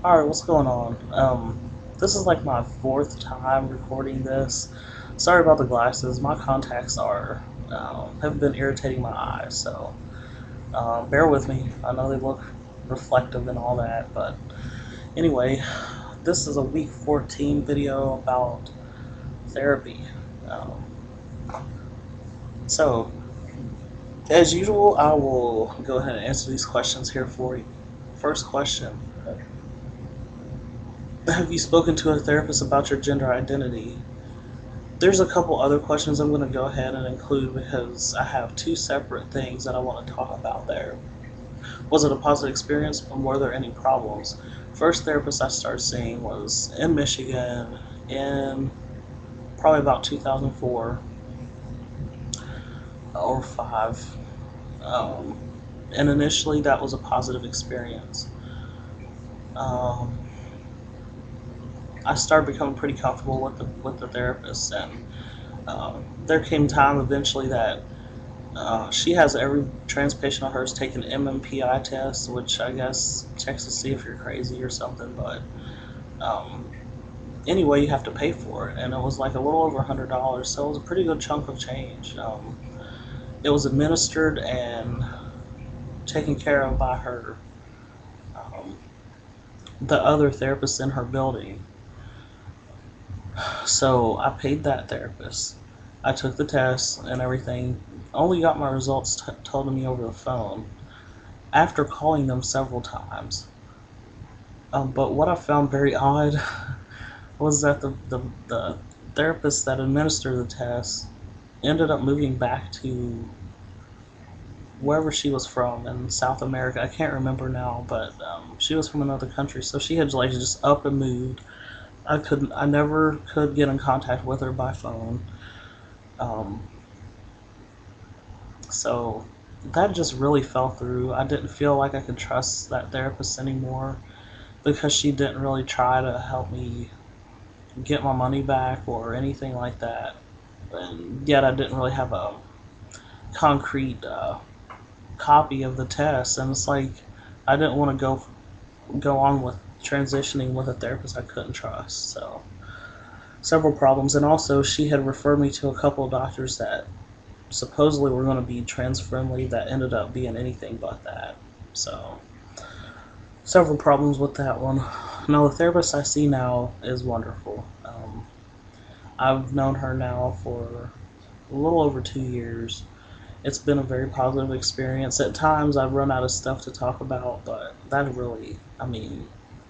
Alright, what's going on? This is like my fourth time recording this. Sorry about the glasses. My contacts are have been irritating my eyes, so bear with me. I know they look reflective and all that, but anyway, this is a week 14 video about therapy. Um, so, as usual, I will go ahead and answer these questions here for you. First question: have you spoken to a therapist about your gender identity? There's a couple other questions I'm going to go ahead and include because I have two separate things that I want to talk about there. Was it a positive experience, and were there any problems? First therapist I started seeing was in Michigan in probably about 2004 or 5. Um, and initially that was a positive experience. Um, I started becoming pretty comfortable with the therapist, and there came time eventually that she has every trans patient of hers take an MMPI test, which I guess checks to see if you're crazy or something. But um, anyway, you have to pay for it, and it was like a little over $100, so it was a pretty good chunk of change. It was administered and taken care of by her, um, the other therapist in her building. So I paid that therapist. I took the test and everything. Only got my results told to me over the phone after calling them several times. But what I found very odd was that the therapist that administered the test ended up moving back to wherever she was from in South America. I can't remember now, but she was from another country, so she had like just up and moved. I never could get in contact with her by phone. Um, so that just really fell through. I didn't feel like I could trust that therapist anymore because she didn't really try to help me get my money back or anything like that. And yet I didn't really have a concrete copy of the test, and it's like I didn't want to go on with transitioning with a therapist I couldn't trust. So several problems, and also she had referred me to a couple of doctors that supposedly were going to be trans friendly that ended up being anything but that. So several problems with that one. Now the therapist I see now is wonderful. I've known her now for a little over 2 years. It's been a very positive experience. At times I've run out of stuff to talk about, but that really, I mean,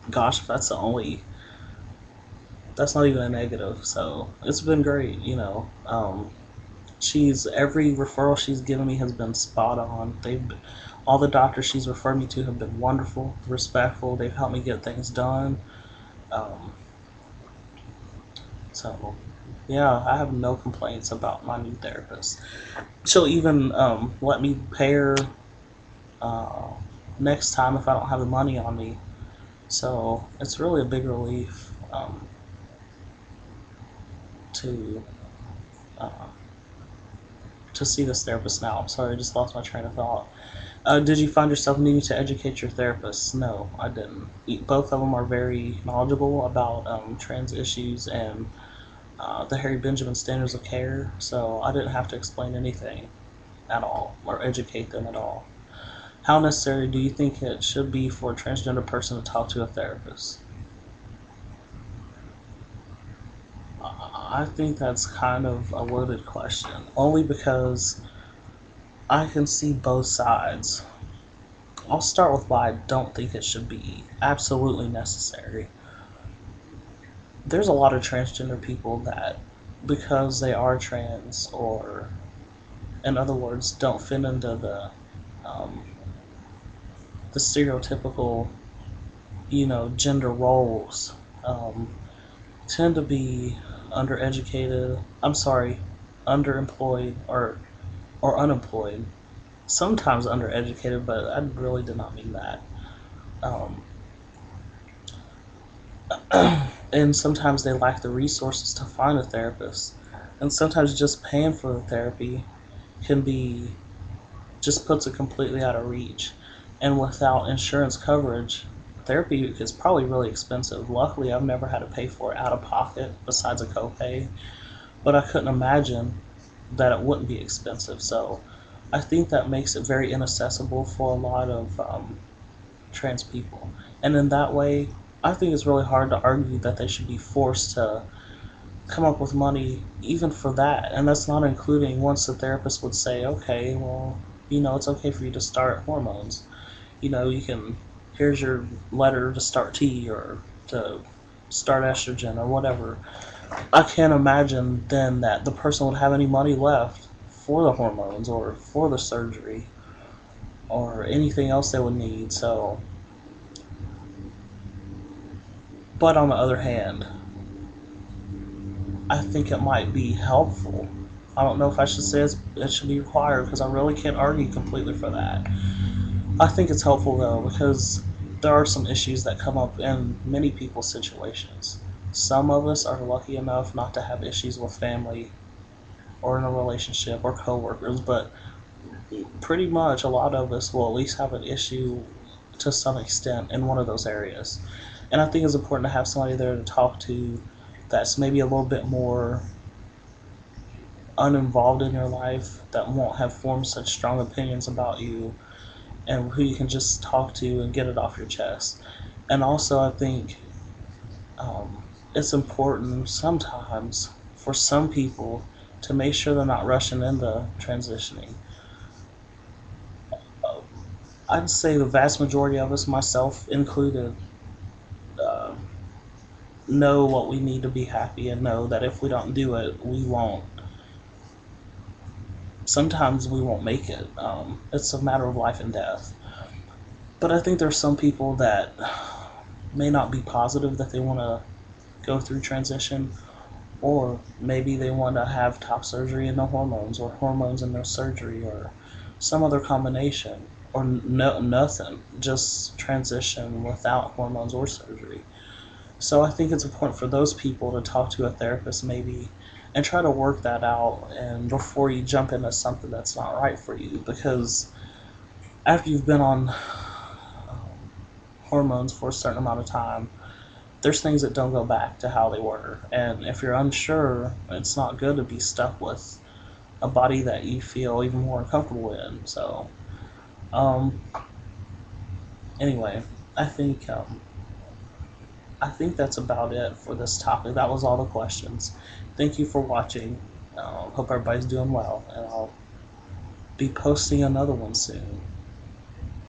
gosh, if that's the only, that's not even a negative. So it's been great. She's every referral she's given me has been spot on. All the doctors she's referred me to have been wonderful, respectful. They've helped me get things done. Um, so yeah, I have no complaints about my new therapist. She'll even let me pay her uh, next time if I don't have the money on me. So it's really a big relief to uh, to see this therapist now. I'm sorry, I just lost my train of thought. Did you find yourself needing to educate your therapist? No, I didn't. Both of them are very knowledgeable about trans issues and the Harry Benjamin standards of care, so I didn't have to explain anything at all or educate them at all. How necessary do you think it should be for a transgender person to talk to a therapist? I think that's kind of a loaded question, only because I can see both sides. I'll start with why I don't think it should be absolutely necessary. There's a lot of transgender people that, because they are trans, or in other words, don't fit into um, the stereotypical, gender roles, um, tend to be undereducated. I'm sorry, underemployed or unemployed. Sometimes undereducated, but I really did not mean that. Um, and sometimes they lack the resources to find a therapist. And sometimes just paying for the therapy can be just puts it completely out of reach. And without insurance coverage, therapy is probably really expensive. Luckily, I've never had to pay for it out of pocket besides a copay, but I couldn't imagine that it wouldn't be expensive. So I think that makes it very inaccessible for a lot of trans people. And in that way, I think it's really hard to argue that they should be forced to come up with money even for that. And that's not including once the therapist would say, okay, well, it's okay for you to start hormones. You can, here's your letter to start T or to start estrogen or whatever. I can't imagine then that the person would have any money left for the hormones or for the surgery or anything else they would need. So, but on the other hand, I think it might be helpful. I don't know if I should say it should be required because I really can't argue completely for that. I think it's helpful though because there are some issues that come up in many people's situations. Some of us are lucky enough not to have issues with family or in a relationship or coworkers, but pretty much a lot of us will at least have an issue to some extent in one of those areas. And I think it's important to have somebody there to talk to that's maybe a little bit more uninvolved in your life, that won't have formed such strong opinions about you, and who you can just talk to and get it off your chest. And also, I think it's important sometimes for some people to make sure they're not rushing into transitioning. I'd say the vast majority of us, myself included, uh, know what we need to be happy and know that if we don't do it, we won't. Sometimes we won't make it. It's a matter of life and death. But I think there's some people that may not be positive that they want to go through transition, or maybe they want to have top surgery and no hormones, or hormones and no surgery, or some other combination, or nothing, just transition without hormones or surgery. So I think it's important for those people to talk to a therapist maybe and try to work that out and before you jump into something that's not right for you, because after you've been on hormones for a certain amount of time, there's things that don't go back to how they were. And if you're unsure, it's not good to be stuck with a body that you feel even more uncomfortable in. So, um, anyway, I think I think that's about it for this topic. That was all the questions. Thank you for watching. Hope everybody's doing well, and I'll be posting another one soon.